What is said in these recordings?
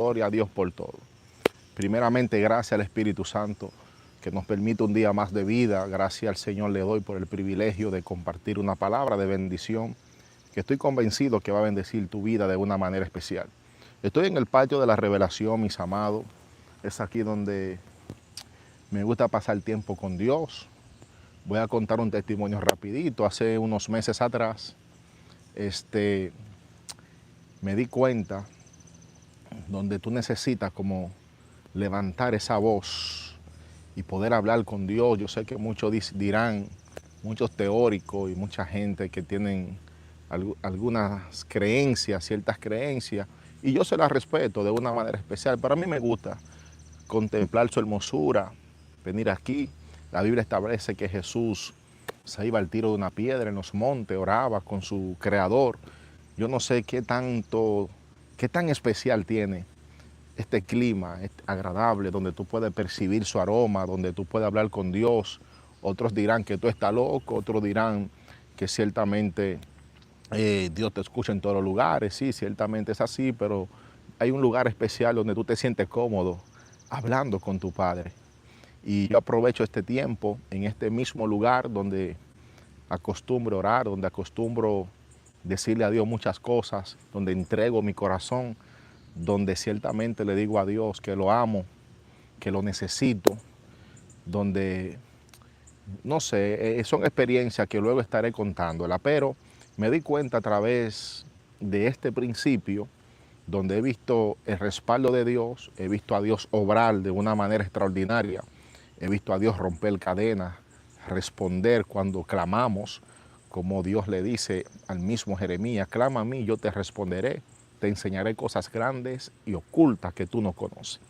Gloria a Dios por todo. Primeramente, gracias al Espíritu Santo que nos permite un día más de vida. Gracias al Señor le doy por el privilegio de compartir una palabra de bendición que estoy convencido que va a bendecir tu vida de una manera especial. Estoy en el patio de la revelación, mis amados. Es aquí donde me gusta pasar tiempo con Dios. Voy a contar un testimonio rapidito. Hace unos meses atrás, me di cuenta donde tú necesitas como levantar esa voz y poder hablar con Dios. Yo sé que muchos dirán, muchos teóricos y mucha gente que tienen algunas creencias, ciertas creencias, y yo se las respeto de una manera especial. Pero a mí me gusta contemplar su hermosura, venir aquí. La Biblia establece que Jesús se iba al tiro de una piedra en los montes, oraba con su Creador. Yo no sé qué tan especial tiene este clima agradable, donde tú puedes percibir su aroma, donde tú puedes hablar con Dios. Otros dirán que tú estás loco, otros dirán que ciertamente Dios te escucha en todos los lugares. Sí, ciertamente es así, pero hay un lugar especial donde tú te sientes cómodo hablando con tu Padre. Y yo aprovecho este tiempo en este mismo lugar donde acostumbro orar, donde acostumbro decirle a Dios muchas cosas, donde entrego mi corazón, donde ciertamente le digo a Dios que lo amo, que lo necesito, donde, no sé, son experiencias que luego estaré contándola, pero me di cuenta a través de este principio, donde he visto el respaldo de Dios, he visto a Dios obrar de una manera extraordinaria, he visto a Dios romper cadenas, responder cuando clamamos, como Dios le dice al mismo Jeremías: clama a mí, yo te responderé, te enseñaré cosas grandes y ocultas que tú no conoces.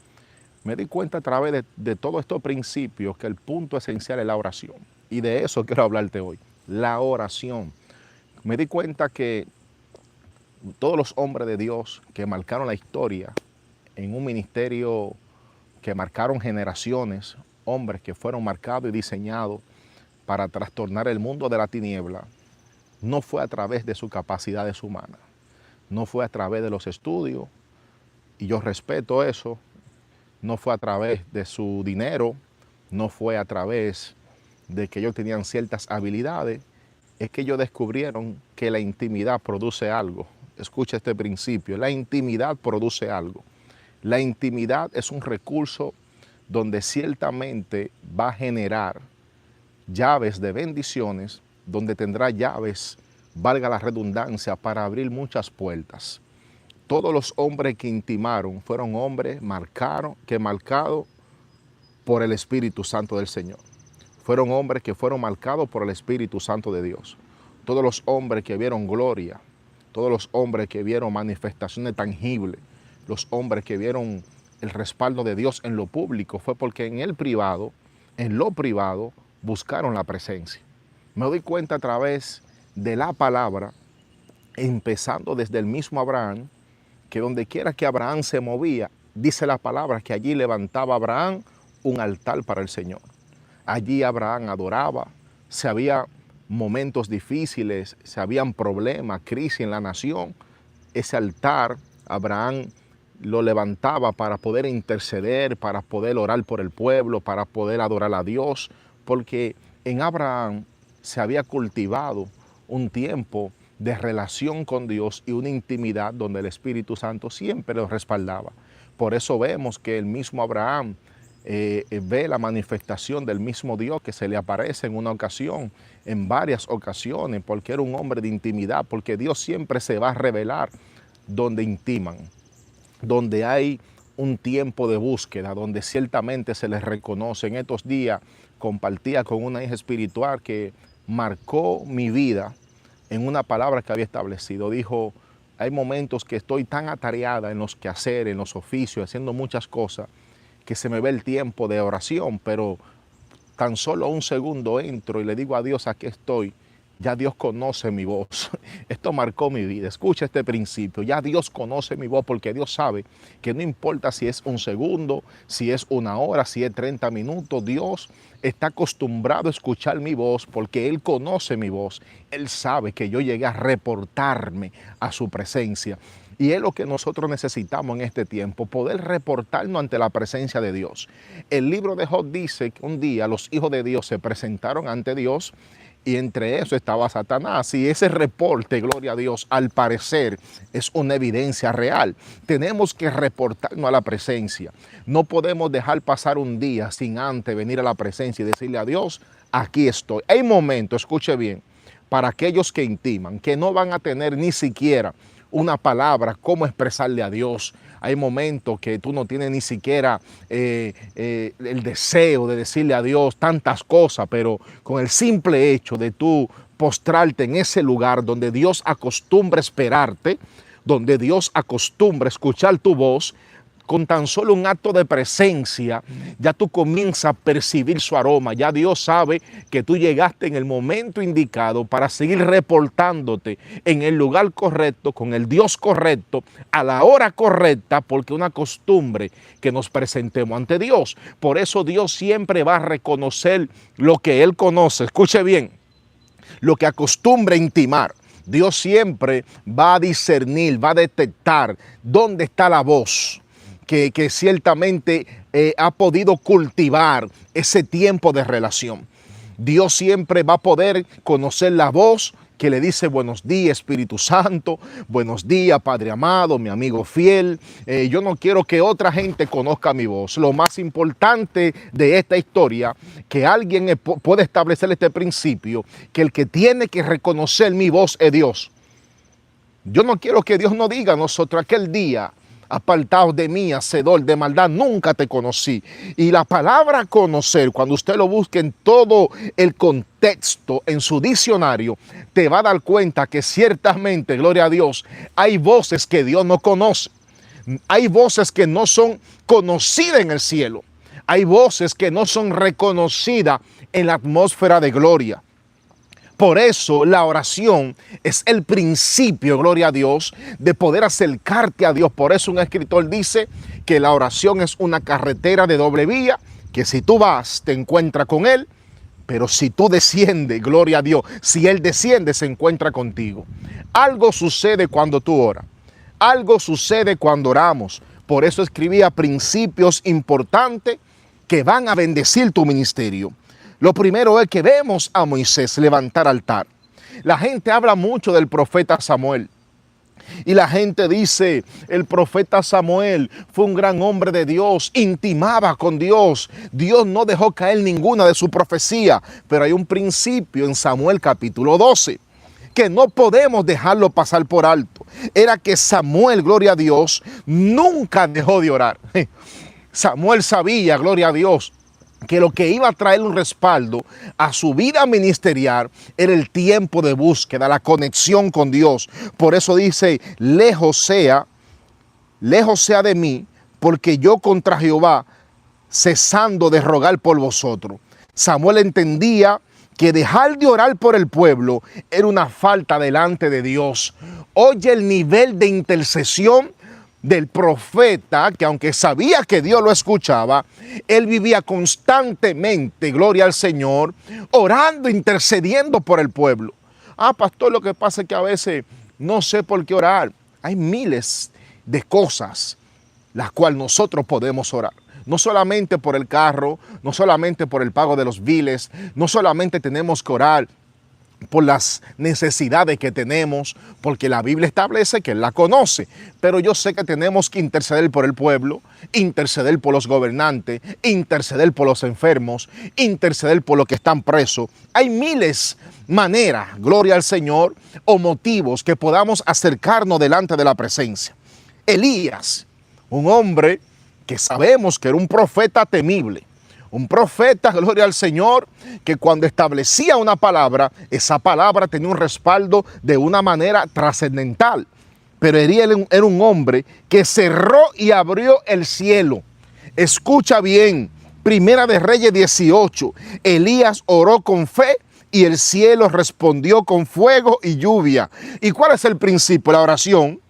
Me di cuenta a través de todos estos principios que el punto esencial es la oración. Y de eso quiero hablarte hoy, la oración. Me di cuenta que todos los hombres de Dios que marcaron la historia en un ministerio que marcaron generaciones, hombres que fueron marcados y diseñados para trastornar el mundo de la tiniebla, no fue a través de sus capacidades humanas, no fue a través de los estudios, y yo respeto eso, no fue a través de su dinero, no fue a través de que ellos tenían ciertas habilidades, es que ellos descubrieron que la intimidad produce algo. Escucha este principio, la intimidad produce algo. La intimidad es un recurso donde ciertamente va a generar llaves de bendiciones, donde tendrá llaves, valga la redundancia, para abrir muchas puertas. Todos los hombres que intimaron fueron hombres marcados por el Espíritu Santo del Señor. Fueron hombres que fueron marcados por el Espíritu Santo de Dios. Todos los hombres que vieron gloria, todos los hombres que vieron manifestaciones tangibles, los hombres que vieron el respaldo de Dios en lo público, fue porque en lo privado, buscaron la presencia. Me doy cuenta a través de la palabra, empezando desde el mismo Abraham, que donde quiera que Abraham se movía, dice la palabra que allí levantaba Abraham un altar para el Señor. Allí Abraham adoraba, si había momentos difíciles, si habían problemas, crisis en la nación, ese altar Abraham lo levantaba para poder interceder, para poder orar por el pueblo, para poder adorar a Dios, porque en Abraham se había cultivado un tiempo de relación con Dios y una intimidad donde el Espíritu Santo siempre lo respaldaba. Por eso vemos que el mismo Abraham ve la manifestación del mismo Dios que se le aparece en una ocasión, en varias ocasiones, porque era un hombre de intimidad, porque Dios siempre se va a revelar donde intiman, donde hay un tiempo de búsqueda, donde ciertamente se les reconoce. En estos días compartía con una hija espiritual que marcó mi vida en una palabra que había establecido. Dijo: hay momentos que estoy tan atareada en los quehaceres, en los oficios, haciendo muchas cosas, que se me ve el tiempo de oración, pero tan solo un segundo entro y le digo a Dios: aquí estoy. Ya Dios conoce mi voz. Esto marcó mi vida. Escucha este principio. Ya Dios conoce mi voz, porque Dios sabe que no importa si es un segundo, si es una hora, si es 30 minutos. Dios está acostumbrado a escuchar mi voz porque Él conoce mi voz. Él sabe que yo llegué a reportarme a su presencia. Y es lo que nosotros necesitamos en este tiempo, poder reportarnos ante la presencia de Dios. El libro de Job dice que un día los hijos de Dios se presentaron ante Dios y entre eso estaba Satanás. Y ese reporte, gloria a Dios, al parecer es una evidencia real. Tenemos que reportarnos a la presencia. No podemos dejar pasar un día sin antes venir a la presencia y decirle a Dios, aquí estoy. Hay momentos, escuche bien, para aquellos que intiman, que no van a tener ni siquiera una palabra, cómo expresarle a Dios. Hay momentos que tú no tienes ni siquiera el deseo de decirle a Dios tantas cosas, pero con el simple hecho de tú postrarte en ese lugar donde Dios acostumbra esperarte, donde Dios acostumbra escuchar tu voz, con tan solo un acto de presencia, ya tú comienzas a percibir su aroma. Ya Dios sabe que tú llegaste en el momento indicado para seguir reportándote en el lugar correcto, con el Dios correcto, a la hora correcta, porque es una costumbre que nos presentemos ante Dios. Por eso Dios siempre va a reconocer lo que Él conoce. Escuche bien, lo que acostumbra intimar. Dios siempre va a discernir, va a detectar dónde está la voz que ciertamente ha podido cultivar ese tiempo de relación. Dios siempre va a poder conocer la voz que le dice buenos días Espíritu Santo, buenos días Padre amado, mi amigo fiel. Yo no quiero que otra gente conozca mi voz. Lo más importante de esta historia, que alguien puede establecer este principio, que el que tiene que reconocer mi voz es Dios. Yo no quiero que Dios nos diga a nosotros aquel día, apartaos de mí, hacedor de maldad, nunca te conocí. Y la palabra conocer, cuando usted lo busque en todo el contexto, en su diccionario, te va a dar cuenta que ciertamente, gloria a Dios, hay voces que Dios no conoce. Hay voces que no son conocidas en el cielo. Hay voces que no son reconocidas en la atmósfera de gloria. Por eso la oración es el principio, gloria a Dios, de poder acercarte a Dios. Por eso un escritor dice que la oración es una carretera de doble vía, que si tú vas te encuentras con Él, pero si tú desciendes, gloria a Dios, si Él desciende se encuentra contigo. Algo sucede cuando tú oras, algo sucede cuando oramos. Por eso escribía principios importantes que van a bendecir tu ministerio. Lo primero es que vemos a Moisés levantar altar. La gente habla mucho del profeta Samuel. Y la gente dice, el profeta Samuel fue un gran hombre de Dios, intimaba con Dios. Dios no dejó caer ninguna de su profecía. Pero hay un principio en Samuel capítulo 12 que no podemos dejarlo pasar por alto. Era que Samuel, gloria a Dios, nunca dejó de orar. Samuel sabía, gloria a Dios, que lo que iba a traer un respaldo a su vida ministerial era el tiempo de búsqueda, la conexión con Dios. Por eso dice, lejos sea de mí, porque yo contra Jehová, cesando de rogar por vosotros. Samuel entendía que dejar de orar por el pueblo era una falta delante de Dios. Oye el nivel de intercesión del profeta, que aunque sabía que Dios lo escuchaba, él vivía constantemente, gloria al Señor, orando, intercediendo por el pueblo. Pastor, lo que pasa es que a veces no sé por qué orar. Hay miles de cosas las cuales nosotros podemos orar. No solamente por el carro, no solamente por el pago de los biles, no solamente tenemos que orar por las necesidades que tenemos, porque la Biblia establece que Él la conoce. Pero yo sé que tenemos que interceder por el pueblo, interceder por los gobernantes, interceder por los enfermos, interceder por los que están presos. Hay miles de maneras, gloria al Señor, o motivos que podamos acercarnos delante de la presencia. Elías, un hombre que sabemos que era un profeta temible, un profeta, gloria al Señor, que cuando establecía una palabra, esa palabra tenía un respaldo de una manera trascendental. Pero Elías era un hombre que cerró y abrió el cielo. Escucha bien, Primera de Reyes 18. Elías oró con fe y el cielo respondió con fuego y lluvia. ¿Y cuál es el principio? La oración.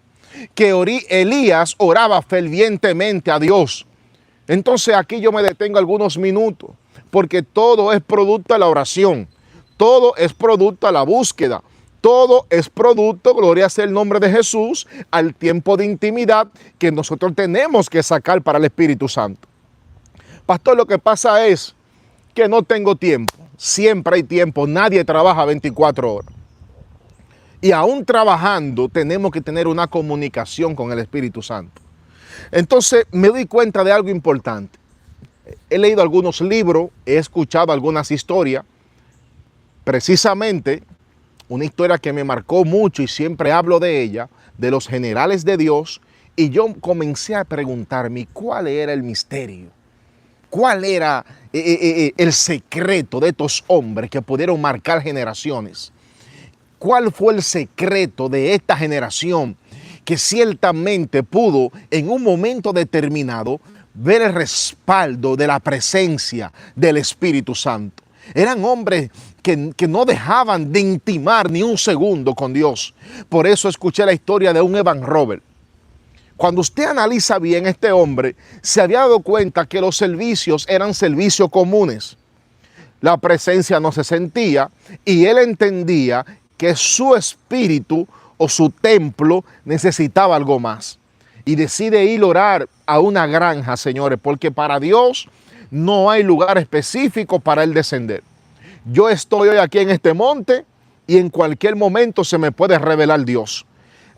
Que Elías oraba fervientemente a Dios. Entonces aquí yo me detengo algunos minutos, porque todo es producto de la oración, todo es producto de la búsqueda, Todo es producto, gloria sea el nombre de Jesús, al tiempo de intimidad que nosotros tenemos que sacar para el Espíritu Santo. Pastor, lo que pasa es que no tengo tiempo. Siempre hay tiempo, nadie trabaja 24 horas. Y aún trabajando tenemos que tener una comunicación con el Espíritu Santo. Entonces me doy cuenta de algo importante. He leído algunos libros, he escuchado algunas historias. Precisamente una historia que me marcó mucho y siempre hablo de ella, de los generales de Dios. Y yo comencé a preguntarme cuál era el misterio. ¿Cuál era el secreto de estos hombres que pudieron marcar generaciones? ¿Cuál fue el secreto de esta generación que ciertamente pudo en un momento determinado ver el respaldo de la presencia del Espíritu Santo? Eran hombres que no dejaban de intimar ni un segundo con Dios. Por eso escuché la historia de un Evan Robert. Cuando usted analiza bien, este hombre se había dado cuenta que los servicios eran servicios comunes. La presencia no se sentía y él entendía que su espíritu o su templo necesitaba algo más. Y decide ir a orar a una granja, señores, porque para Dios no hay lugar específico para él descender. Yo estoy hoy aquí en este monte y en cualquier momento se me puede revelar Dios.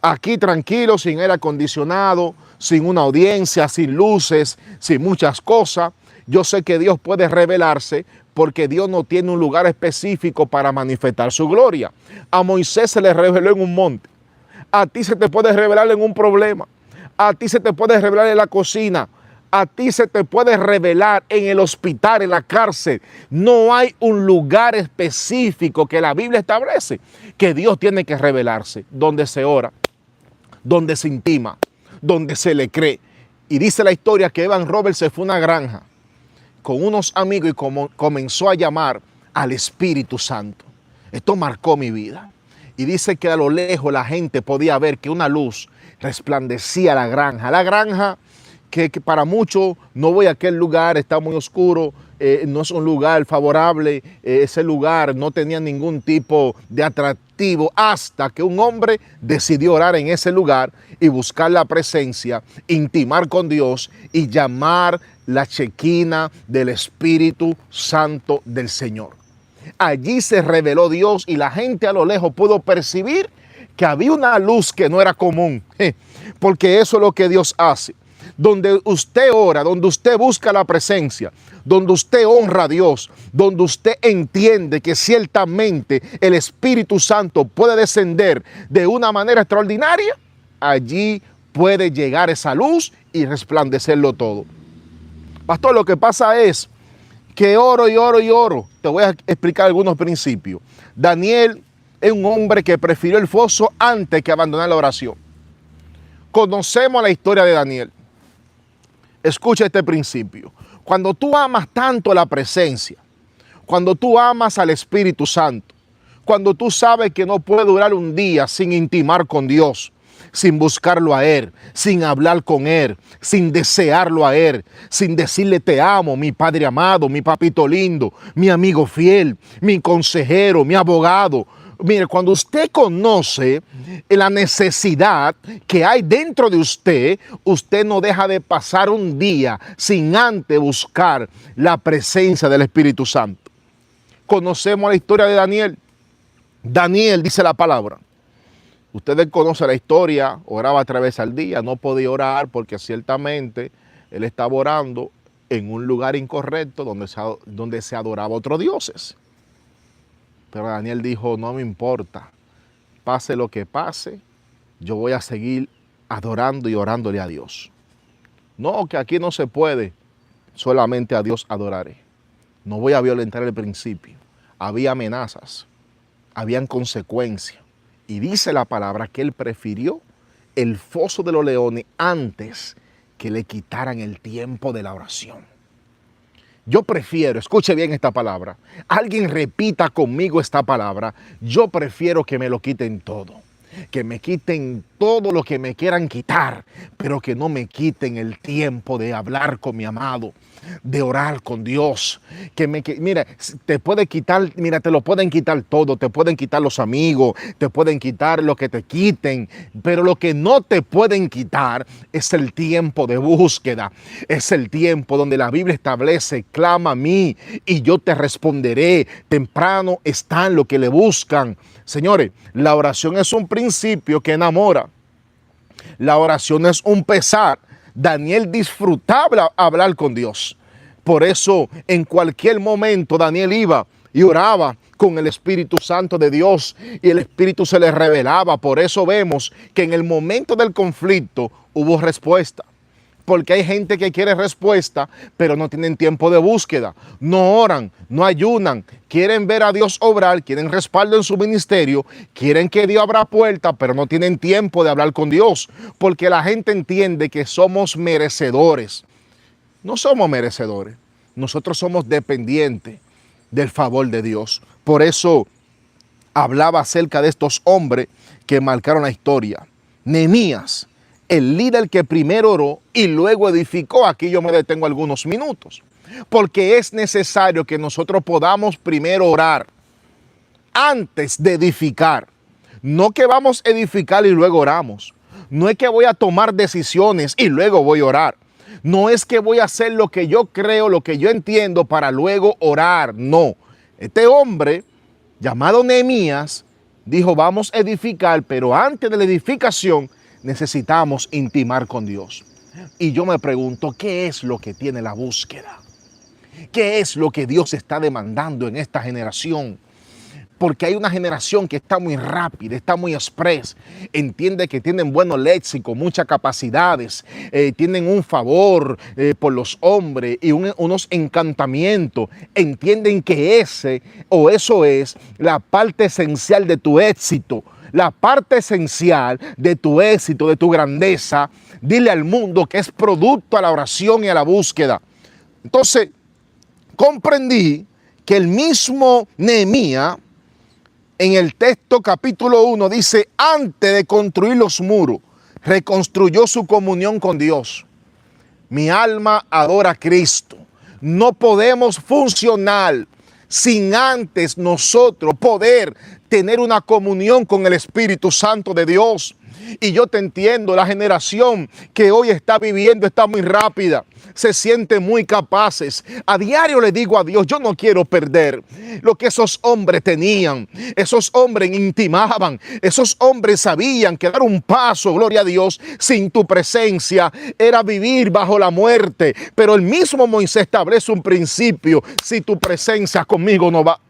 Aquí tranquilo, sin aire acondicionado, sin una audiencia, sin luces, sin muchas cosas. Yo sé que Dios puede revelarse porque Dios no tiene un lugar específico para manifestar su gloria. A Moisés se le reveló en un monte. A ti se te puede revelar en un problema. A ti se te puede revelar en la cocina. A ti se te puede revelar en el hospital, en la cárcel. No hay un lugar específico que la Biblia establece que Dios tiene que revelarse, donde se ora, donde se intima, donde se le cree. Y dice la historia que Evan Robert se fue a una granja con unos amigos y comenzó a llamar al Espíritu Santo. Esto marcó mi vida. Y dice que a lo lejos la gente podía ver que una luz resplandecía la granja. La granja que para muchos, no voy a aquel lugar, está muy oscuro, no es un lugar favorable, ese lugar no tenía ningún tipo de atractivo hasta que un hombre decidió orar en ese lugar y buscar la presencia, intimar con Dios y llamar la chequina del Espíritu Santo del Señor. Allí se reveló Dios y la gente a lo lejos pudo percibir que había una luz que no era común, porque eso es lo que Dios hace. Donde usted ora, donde usted busca la presencia, donde usted honra a Dios, donde usted entiende que ciertamente el Espíritu Santo puede descender de una manera extraordinaria, allí puede llegar esa luz y resplandecerlo todo. Pastor, lo que pasa es que oro y oro y oro. Te voy a explicar algunos principios. Daniel es un hombre que prefirió el foso antes que abandonar la oración. Conocemos la historia de Daniel. Escucha este principio. Cuando tú amas tanto la presencia, cuando tú amas al Espíritu Santo, cuando tú sabes que no puede durar un día sin intimar con Dios, sin buscarlo a Él, sin hablar con Él, sin desearlo a Él, sin decirle te amo, mi Padre amado, mi papito lindo, mi amigo fiel, mi consejero, mi abogado. Mire, cuando usted conoce la necesidad que hay dentro de usted, usted no deja de pasar un día sin antes buscar la presencia del Espíritu Santo. Conocemos la historia de Daniel. Daniel, dice la palabra. Ustedes conocen la historia, oraba a través al día, no podía orar porque ciertamente él estaba orando en un lugar incorrecto donde se adoraba a otros dioses. Pero Daniel dijo, no me importa, pase lo que pase, yo voy a seguir adorando y orándole a Dios. No, que aquí no se puede, solamente a Dios adoraré. No voy a violentar el principio. Había amenazas, habían consecuencias. Y dice la palabra que él prefirió el foso de los leones antes que le quitaran el tiempo de la oración. Yo prefiero, escuche bien esta palabra, alguien repita conmigo esta palabra, yo prefiero que me lo quiten todo, que me quiten todo lo que me quieran quitar, pero que no me quiten el tiempo de hablar con mi amado, de orar con Dios. Mira, te puede quitar, mira, te lo pueden quitar todo, te pueden quitar los amigos, te pueden quitar lo que te quiten, pero lo que no te pueden quitar es el tiempo de búsqueda, es el tiempo donde la Biblia establece: clama a mí y yo te responderé, temprano están los que le buscan. Señores, la oración es un principio que enamora. La oración es un pesar. Daniel disfrutaba hablar con Dios. Por eso, en cualquier momento, Daniel iba y oraba con el Espíritu Santo de Dios y el Espíritu se le revelaba. Por eso vemos que en el momento del conflicto hubo respuesta. Porque hay gente que quiere respuesta, pero no tienen tiempo de búsqueda. No oran, no ayunan, quieren ver a Dios obrar, quieren respaldo en su ministerio, quieren que Dios abra puertas, pero no tienen tiempo de hablar con Dios. Porque la gente entiende que somos merecedores. No somos merecedores. Nosotros somos dependientes del favor de Dios. Por eso hablaba acerca de estos hombres que marcaron la historia. Nehemías, el líder que primero oró y luego edificó. Aquí yo me detengo algunos minutos, porque es necesario que nosotros podamos primero orar antes de edificar. No que vamos a edificar y luego oramos. No es que voy a tomar decisiones y luego voy a orar. No es que voy a hacer lo que yo creo, lo que yo entiendo para luego orar. No. Este hombre llamado Nehemías dijo: vamos a edificar, pero antes de la edificación necesitamos intimar con Dios. Y yo me pregunto, ¿qué es lo que tiene la búsqueda? ¿Qué es lo que Dios está demandando en esta generación? Porque hay una generación que está muy rápida, está muy express, entiende que tienen buenos léxicos, muchas capacidades, tienen un favor por los hombres y unos encantamientos. Entienden que eso es la parte esencial de tu éxito. La parte esencial de tu éxito, de tu grandeza. Dile al mundo que es producto a la oración y a la búsqueda. Entonces, comprendí que el mismo Nehemías, en el texto capítulo 1, dice: antes de construir los muros, reconstruyó su comunión con Dios. Mi alma adora a Cristo. No podemos funcionar sin antes nosotros poder tener una comunión con el Espíritu Santo de Dios. Y yo te entiendo, la generación que hoy está viviendo está muy rápida, se sienten muy capaces. A diario le digo a Dios: yo no quiero perder lo que esos hombres tenían. Esos hombres intimaban, esos hombres sabían que dar un paso, gloria a Dios, sin tu presencia era vivir bajo la muerte. Pero el mismo Moisés establece un principio: si tu presencia conmigo no va,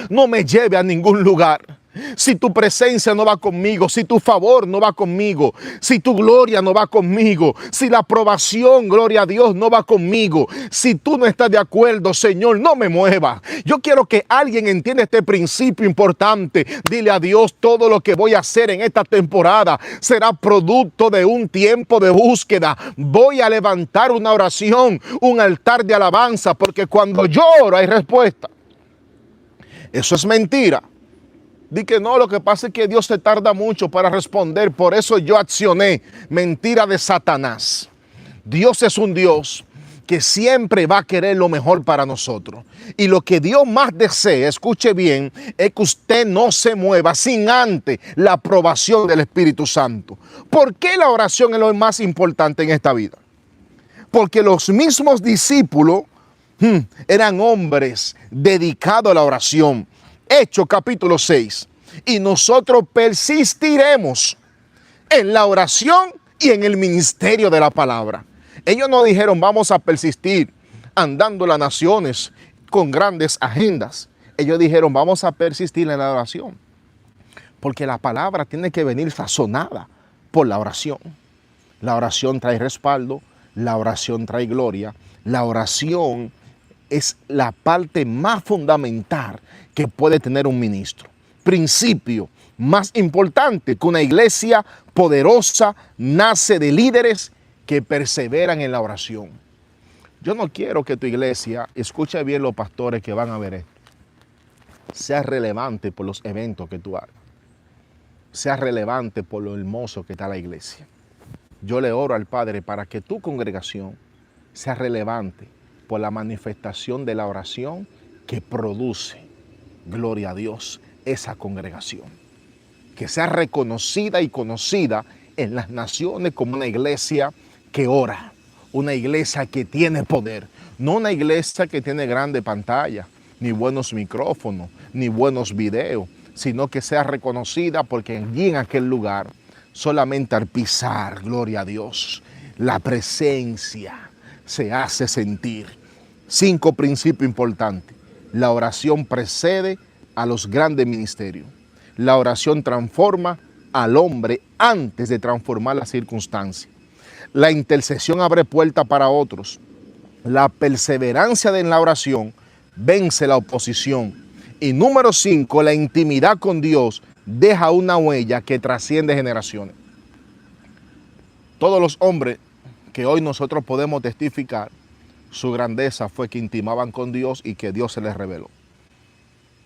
no me lleve a ningún lugar. Si tu presencia no va conmigo, si tu favor no va conmigo, si tu gloria no va conmigo, si la aprobación, gloria a Dios, no va conmigo, si tú no estás de acuerdo, Señor, no me muevas. Yo quiero que alguien entienda este principio importante. Dile a Dios: todo lo que voy a hacer en esta temporada será producto de un tiempo de búsqueda. Voy a levantar una oración, un altar de alabanza, porque cuando yo oro hay respuesta. Eso es mentira. Di que no, lo que pasa es que Dios se tarda mucho para responder, por eso yo accioné. Mentira de Satanás. Dios es un Dios que siempre va a querer lo mejor para nosotros. Y lo que Dios más desea, escuche bien, es que usted no se mueva sin antes la aprobación del Espíritu Santo. ¿Por qué la oración es lo más importante en esta vida? Porque los mismos discípulos eran hombres dedicados a la oración. Hechos capítulo 6. Y nosotros persistiremos en la oración y en el ministerio de la palabra. Ellos no dijeron: vamos a persistir andando las naciones con grandes agendas. Ellos dijeron: vamos a persistir en la oración. Porque la palabra tiene que venir sazonada por la oración. La oración trae respaldo, la oración trae gloria, la oración es la parte más fundamental que puede tener un ministro. Principio más importante: que una iglesia poderosa nace de líderes que perseveran en la oración. Yo no quiero que tu iglesia, escuche bien los pastores que van a ver esto, sea relevante por los eventos que tú hagas. sea relevante por lo hermoso que está la iglesia. Yo le oro al Padre para que tu congregación sea relevante por la manifestación de la oración que produce, gloria a Dios, esa congregación. Que sea reconocida y conocida en las naciones como una iglesia que ora, una iglesia que tiene poder, no una iglesia que tiene grande pantalla, ni buenos micrófonos, ni buenos videos, sino que sea reconocida porque allí en aquel lugar, solamente al pisar, gloria a Dios, la presencia se hace sentir. 5 principios importantes. La oración precede a los grandes ministerios. La oración transforma al hombre antes de transformar las circunstancias. La intercesión abre puertas para otros. La perseverancia en la oración vence la oposición. Y número 5, la intimidad con Dios deja una huella que trasciende generaciones. Todos los hombres que hoy nosotros podemos testificar, su grandeza fue que intimaban con Dios y que Dios se les reveló.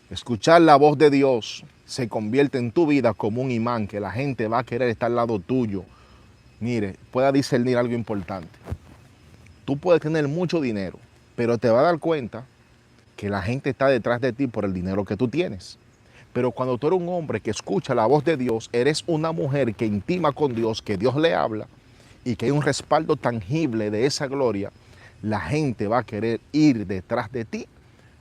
Escuchar la voz de Dios se convierte en tu vida como un imán que la gente va a querer estar al lado tuyo. Mire, pueda discernir algo importante. Tú puedes tener mucho dinero, pero te vas a dar cuenta que la gente está detrás de ti por el dinero que tú tienes. Pero cuando tú eres un hombre que escucha la voz de Dios, eres una mujer que intima con Dios, que Dios le habla y que hay un respaldo tangible de esa gloria, la gente va a querer ir detrás de ti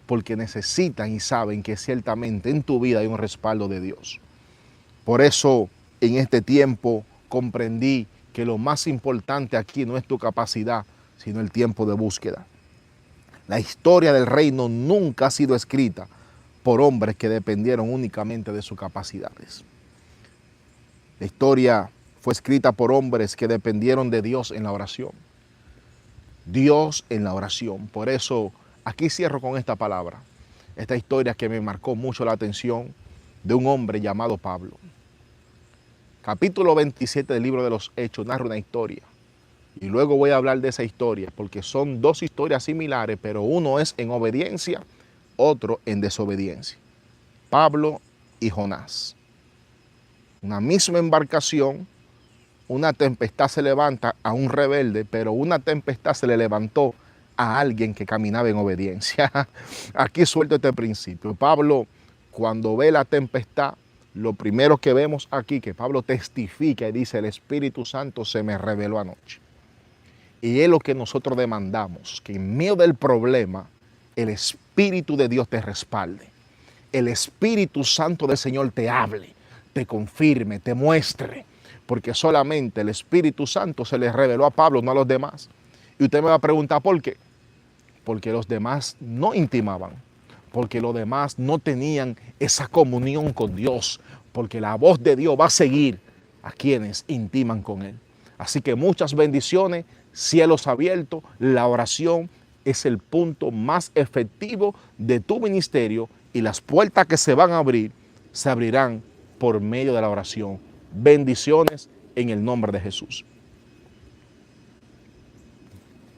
porque necesitan y saben que ciertamente en tu vida hay un respaldo de Dios. Por eso en este tiempo comprendí que lo más importante aquí no es tu capacidad, sino el tiempo de búsqueda. La historia del reino nunca ha sido escrita por hombres que dependieron únicamente de sus capacidades. La historia fue escrita por hombres que dependieron de Dios en la oración. Dios en la oración. Por eso aquí cierro con esta palabra. Esta historia que me marcó mucho la atención de un hombre llamado Pablo. Capítulo 27 del libro de los Hechos narra una historia. Y luego voy a hablar de esa historia porque son 2 historias similares, pero uno es en obediencia, otro en desobediencia. Pablo y Jonás. Una misma embarcación, una tempestad se levanta a un rebelde, pero una tempestad se le levantó a alguien que caminaba en obediencia. Aquí suelto este principio. Pablo, cuando ve la tempestad, lo primero que vemos aquí, que Pablo testifica y dice, el Espíritu Santo se me reveló anoche. Y es lo que nosotros demandamos, que en medio del problema, el Espíritu de Dios te respalde. El Espíritu Santo del Señor te hable, te confirme, te muestre. Porque solamente el Espíritu Santo se le reveló a Pablo, no a los demás. Y usted me va a preguntar, ¿por qué? Porque los demás no intimaban. Porque los demás no tenían esa comunión con Dios. Porque la voz de Dios va a seguir a quienes intiman con Él. Así que muchas bendiciones, cielos abiertos, la oración es el punto más efectivo de tu ministerio y las puertas que se van a abrir, se abrirán por medio de la oración. Bendiciones en el nombre de Jesús.